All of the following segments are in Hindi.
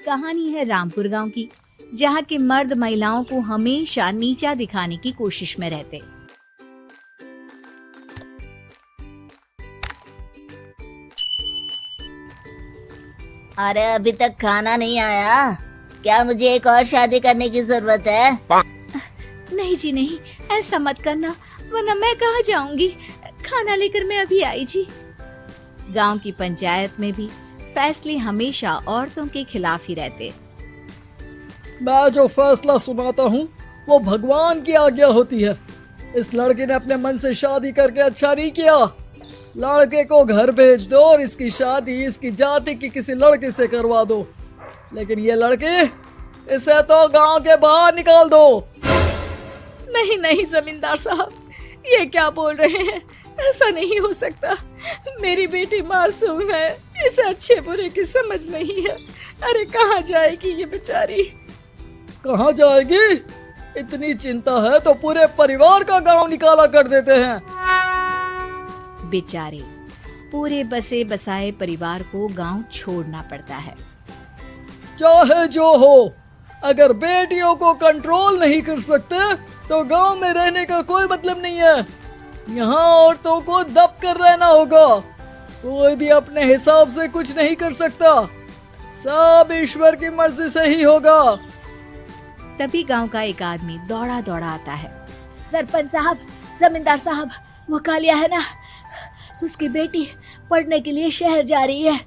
कहानी है रामपुर गांव की, जहां के मर्द महिलाओं को हमेशा नीचा दिखाने की कोशिश में रहते। अरे अभी तक खाना नहीं आया, क्या मुझे एक और शादी करने की जरूरत है? नहीं जी नहीं, ऐसा मत करना, वरना मैं कहाँ जाऊंगी। खाना लेकर मैं अभी आई जी। गांव की पंचायत में भी फैसले हमेशा औरतों के खिलाफ ही रहते। मैं जो फैसला सुनाता हूँ वो भगवान की आज्ञा होती है। इस लड़के ने अपने मन से शादी करके अच्छा नहीं किया। लड़के को घर भेज दो और इसकी शादी इसकी जाति की किसी लड़के से करवा दो, लेकिन ये लड़के, इसे तो गांव के बाहर निकाल दो। नहीं नहीं जमींदार साहब, ये क्या बोल रहे हैं? ऐसा नहीं हो सकता। मेरी बेटी मासूम है, इसे अच्छे बुरे की समझ नहीं है। अरे कहाँ जाएगी ये बेचारी? कहाँ जाएगी? इतनी चिंता है तो पूरे परिवार का गांव निकाला कर देते हैं। बेचारे पूरे बसे बसाए परिवार को गांव छोड़ना पड़ता है। चाहे जो हो, अगर बेटियों को कंट्रोल नहीं कर सकते तो गांव में रहने का कोई मतलब नहीं है। यहाँ औरतों को दब कर रहना होगा। कोई भी अपने हिसाब से कुछ नहीं कर सकता, सब ईश्वर की मर्जी से ही होगा। तभी गांव का एक आदमी दौड़ा दौड़ा आता है। सरपंच साहब, जमींदार साहब, वो कालिया है ना, उसकी बेटी पढ़ने के लिए शहर जा रही है।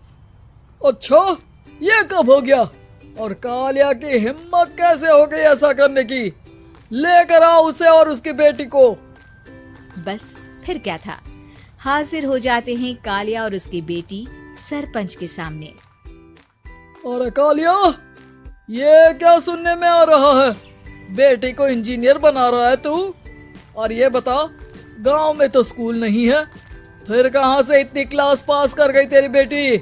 अच्छा, ये कब हो गया? और कालिया की हिम्मत कैसे हो गई ऐसा करने की? लेकर आओ उसे और उसकी बेटी को। बस फिर क्या था, हाजिर हो जाते हैं कालिया और उसकी बेटी सरपंच के सामने। और कालिया, ये क्या सुनने में आ रहा है? बेटी को इंजीनियर बना रहा है तू? और ये बता, गांव में तो स्कूल नहीं है, फिर कहां से इतनी क्लास पास कर गई तेरी बेटी?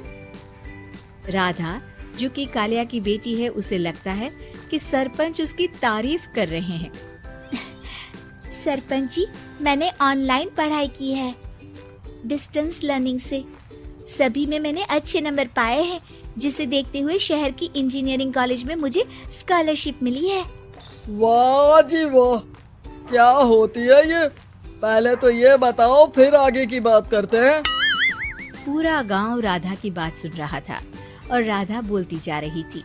राधा, जो कि कालिया की बेटी है, उसे लगता है कि सरपंच उसकी तारीफ कर रहे हैं। सरपंच जी, मैंने ऑनलाइन पढ़ाई की है, डिस्टेंस लर्निंग से। सभी में मैंने अच्छे नंबर पाए हैं, जिसे देखते हुए शहर की इंजीनियरिंग कॉलेज में मुझे स्कॉलरशिप मिली है। वाह जी वाह, क्या होती है ये? पहले तो ये बताओ, फिर आगे की बात करते हैं। पूरा गांव राधा की बात सुन रहा था और राधा बोलती जा रही थी।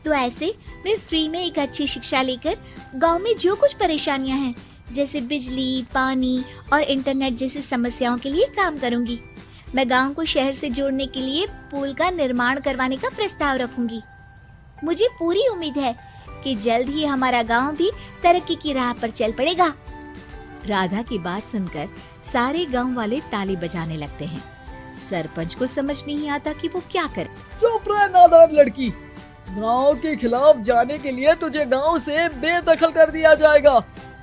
तो ऐसे मैं फ्री में एक अच्छी शिक्षा लेकर गांव में जो कुछ परेशानियां हैं, जैसे बिजली, पानी और इंटरनेट जैसी समस्याओं के लिए काम करूंगी। मैं गांव को शहर से जोड़ने के लिए पुल का निर्माण करवाने का प्रस्ताव रखूंगी। मुझे पूरी उम्मीद है कि जल्द ही हमारा गांव भी तरक्की की राह पर चल पड़ेगा। राधा की बात सुनकर सारे गांव वाले ताली बजाने लगते हैं। सरपंच को समझ नहीं आता कि वो क्या करे। चुप रह नादान लड़की, गांव के खिलाफ जाने के लिए तुझे गांव से बेदखल कर दिया जाएगा,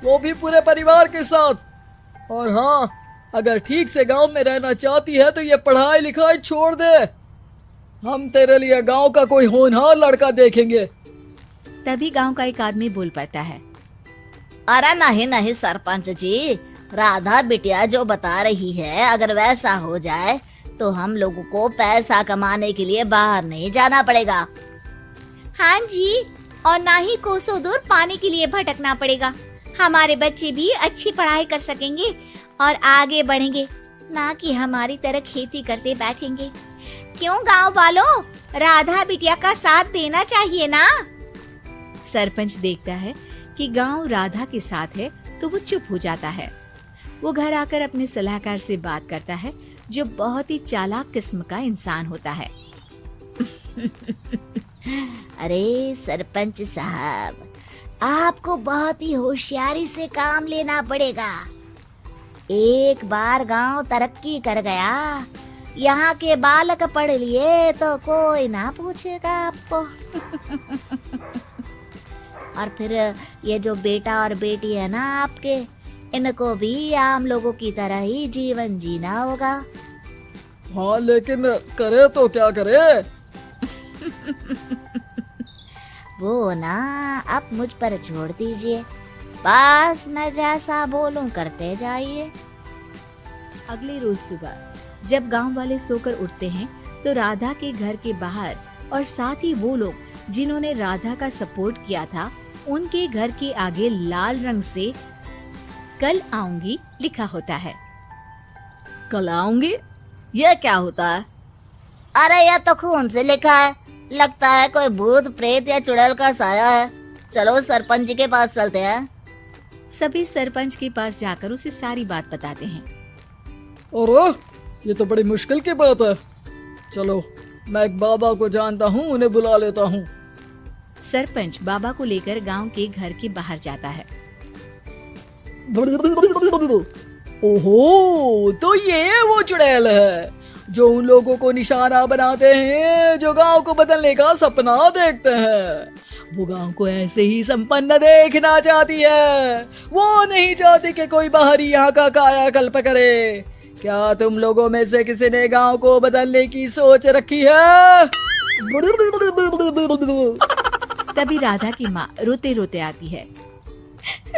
वो भी पूरे परिवार के साथ। और हाँ, अगर ठीक से गांव में रहना चाहती है तो ये पढ़ाई लिखाई छोड़ दे। हम तेरे लिए गांव का कोई होनहार लड़का देखेंगे। तभी गांव का एक आदमी बोल पड़ता है। अरे नहीं नहीं सरपंच जी, राधा बिटिया जो बता रही है, अगर वैसा हो जाए तो हम लोगों को पैसा कमाने के लिए बाहर नहीं जाना पड़ेगा। हाँ जी, और ना ही कोसों दूर पानी के लिए भटकना पड़ेगा। हमारे बच्चे भी अच्छी पढ़ाई कर सकेंगे और आगे बढ़ेंगे, ना कि हमारी तरह खेती करते बैठेंगे। क्यों गांव वालों, राधा बिटिया का साथ देना चाहिए ना। सरपंच देखता है कि गांव राधा के साथ है तो वो चुप हो जाता है। वो घर आकर अपने सलाहकार से बात करता है, जो बहुत ही चालाक किस्म का इंसान होता है। अरे सरपंच साहब, आपको बहुत ही होशियारी से काम लेना पड़ेगा। एक बार गांव तरक्की कर गया, यहाँ के बालक पढ़ लिए तो कोई ना पूछेगा आपको। और फिर ये जो बेटा और बेटी है ना आपके, इनको भी आम लोगों की तरह ही जीवन जीना होगा। हाँ, लेकिन करे तो क्या करे? वो ना आप मुझ पर छोड़ दीजिए, बस मैं जैसा बोलूं करते जाइए। अगले रोज सुबह जब गांव वाले सोकर उठते हैं तो राधा के घर के बाहर और साथ ही वो लोग जिन्होंने राधा का सपोर्ट किया था उनके घर के आगे लाल रंग से कल आऊंगी लिखा होता है। कल आऊंगी, यह क्या होता है? अरे यह तो खून से लिखा है, लगता है कोई भूत प्रेत या चुड़ैल का साया है। चलो सरपंच जी के पास चलते हैं। सभी सरपंच के पास जाकर उसे सारी बात बताते हैं। अरे ये तो बड़ी मुश्किल की बात है। चलो मैं एक बाबा को जानता हूँ, उन्हें बुला लेता हूँ। सरपंच बाबा को लेकर गांव के घर के बाहर जाता है। ओहो, तो ये वो चुड़ैल है जो उन लोगों को निशाना बनाते हैं जो गांव को बदलने का सपना देखते हैं। वो गांव को ऐसे ही संपन्न देखना चाहती है। वो नहीं चाहती कि कोई बाहरी यहाँ का कायाकल्प करे। क्या तुम लोगों में से किसी ने गांव को बदलने की सोच रखी है? तभी राधा की माँ रोते रोते आती है।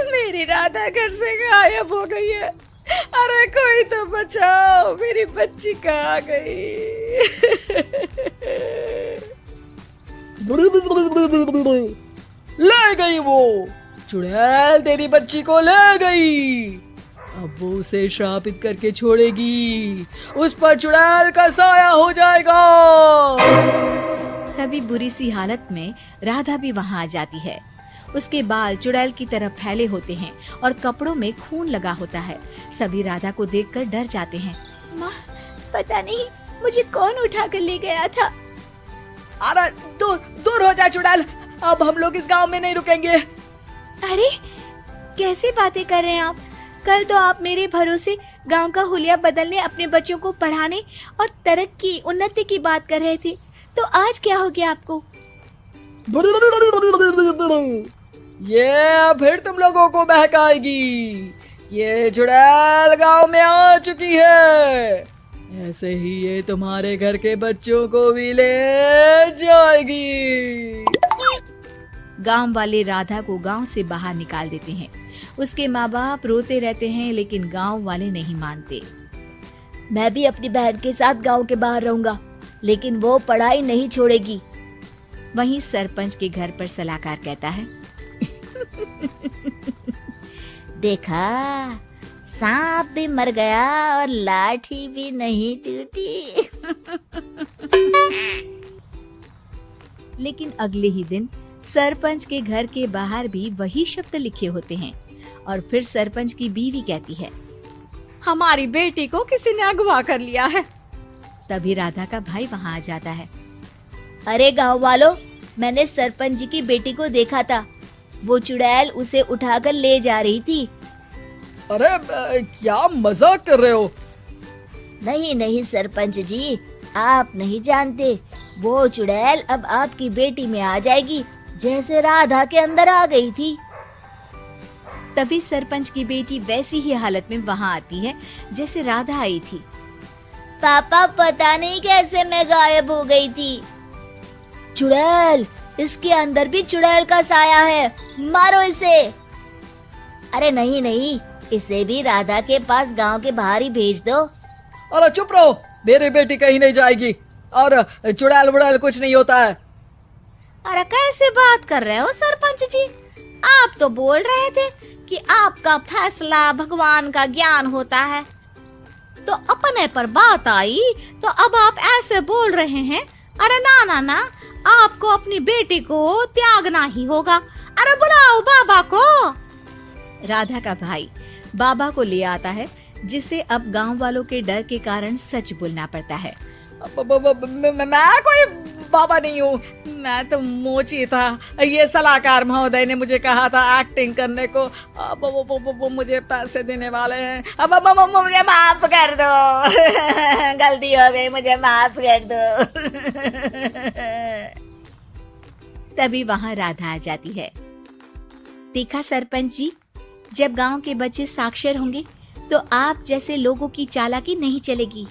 मेरी राधा घर से गायब हो गई है। अरे कोई तो बचाओ, मेरी बच्ची कहाँ गई? ले गई वो चुड़ैल, तेरी बच्ची को ले गई। अब वो उसे श्रापित करके छोड़ेगी, उस पर चुड़ैल का साया हो जाएगा। तभी बुरी सी हालत में राधा भी वहाँ आ जाती है। उसके बाल चुड़ैल की तरह फैले होते हैं और कपड़ों में खून लगा होता है। सभी राधा को देखकर डर जाते हैं। माँ, पता नहीं मुझे कौन उठा कर ले गया था। अरे दूर हो जा चुड़ैल, अब हम लोग इस गांव में नहीं रुकेंगे। अरे कैसी बातें कर रहे हैं आप? कल तो आप मेरे भरोसे गांव का हुलिया बदलने, अपने बच्चों को पढ़ाने और तरक्की उन्नति की बात कर रहे थे, तो आज क्या हो गया आपको? ये फिर तुम लोगों को बहकाएगी। ये चुड़ैल गांव में आ चुकी है, ऐसे ही ये तुम्हारे घर के बच्चों को भी ले जाएगी। गांव वाले राधा को गांव से बाहर निकाल देते हैं। उसके माँ बाप रोते रहते हैं लेकिन गांव वाले नहीं मानते। मैं भी अपनी बहन के साथ गांव के बाहर रहूंगा, लेकिन वो पढ़ाई नहीं छोड़ेगी। वहीं सरपंच के घर पर सलाहकार कहता है। देखा, सांप भी मर गया और लाठी भी नहीं टूटी। लेकिन अगले ही दिन सरपंच के घर के बाहर भी वही शब्द लिखे होते हैं और फिर सरपंच की बीवी कहती है, हमारी बेटी को किसी ने अगवा कर लिया है। तभी राधा का भाई वहाँ आ जाता है। अरे गांव वालों, मैंने सरपंच जी की बेटी को देखा था। वो चुड़ैल उसे उठाकर ले जा रही थी। अरे क्या मजाक कर रहे हो? नहीं नहीं सरपंच जी, आप नहीं जानते। वो चुड़ैल अब आपकी बेटी में आ जाएगी, जैसे राधा के अंदर आ गई थी। तभी सरपंच की बेटी वैसी ही हालत में वहाँ आती है जैसे राधा आई थी। पापा, पता नहीं कैसे मैं गायब हो गई थी। चुड़ैल, इसके अंदर भी चुड़ैल का साया है, मारो इसे। अरे नहीं नहीं, इसे भी राधा के पास गांव के बाहर ही भेज दो। अरे चुप रहो, मेरी बेटी कहीं नहीं जाएगी और चुड़ैल वुड़ैल कुछ नहीं होता है। अरे कैसे बात कर रहे हो सरपंच जी? आप तो बोल रहे थे कि आपका फैसला भगवान का ज्ञान होता है, तो अपने पर बात आई तो अब आप ऐसे बोल रहे हैं। अरे ना ना ना, आपको अपनी बेटी को त्यागना ही होगा। अरे बुलाओ बाबा को। राधा का भाई बाबा को ले आता है, जिसे अब गांव वालों के डर के कारण सच बोलना पड़ता है। मैं कोई बाबा नहीं हूँ, मैं तो मोची था। ये सलाहकार महोदय ने मुझे कहा था एक्टिंग करने को। अब वो मुझे पैसे देने वाले हैं। अब मुझे माफ कर दो। गलती हो गई, मुझे माफ कर दो। तभी वहाँ राधा आ जाती है। देखा सरपंच जी, जब गांव के बच्चे साक्षर होंगे तो आप जैसे लोगों की चालाकी नहीं चलेगी।